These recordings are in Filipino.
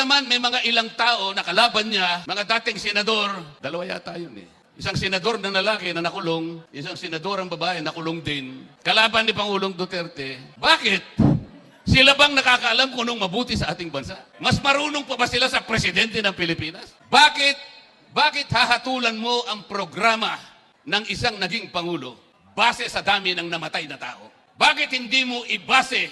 naman may mga ilang tao na kalaban niya, mga dating senador, dalawa yata yun eh. Isang senador na lalaki na nakulong, isang senador ang babae nakulong din. Kalaban ni Pangulong Duterte. Bakit? Sila bang nakakaalam kung anong mabuti sa ating bansa? Mas marunong pa ba sila sa presidente ng Pilipinas? Bakit hahatulan mo ang programa ng isang naging Pangulo base sa dami ng namatay na tao? Bakit hindi mo ibase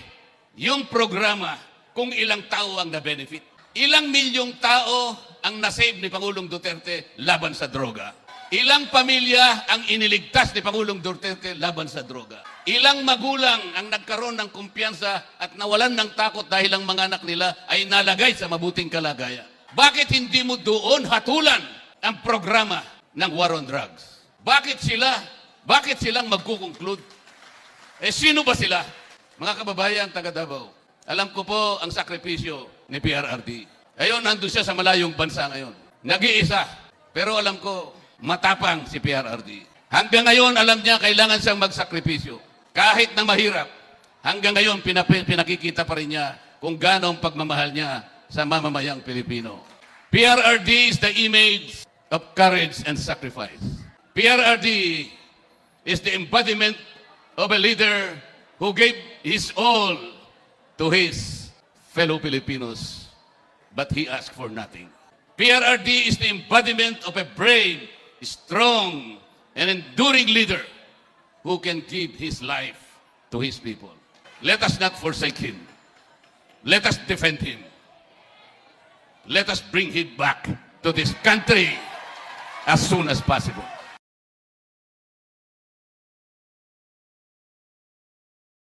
yung programa kung ilang tao ang na-benefit? Ilang milyong tao ang nasave ni Pangulong Duterte laban sa droga? Ilang pamilya ang iniligtas ni Pangulong Duterte laban sa droga? Ilang magulang ang nagkaroon ng kumpiyansa at nawalan ng takot dahil ang mga anak nila ay nalagay sa mabuting kalagayan? Bakit hindi mo doon hatulan ang programa ng war on drugs? Bakit silang magkukonclude? Sino ba sila? Mga kababayan taga Davao, alam ko po ang sakripisyo ni PRRD. Ayun, nandun siya sa malayong bansa ngayon. Nag-iisa. Pero alam ko, matapang si PRRD. Hanggang ngayon, alam niya, kailangan siyang magsakripisyo. Kahit na mahirap, hanggang ngayon, pinakikita pa rin niya kung gaano ang pagmamahal niya sa mamamayang Pilipino. PRRD is the image of courage and sacrifice. PRRD is the embodiment of a leader who gave his all to his fellow Filipinos, but he asked for nothing. PRRD is the embodiment of a brave, strong, and enduring leader who can give his life to his people. Let us not forsake him. Let us defend him. Let us bring him back to this country as soon as possible.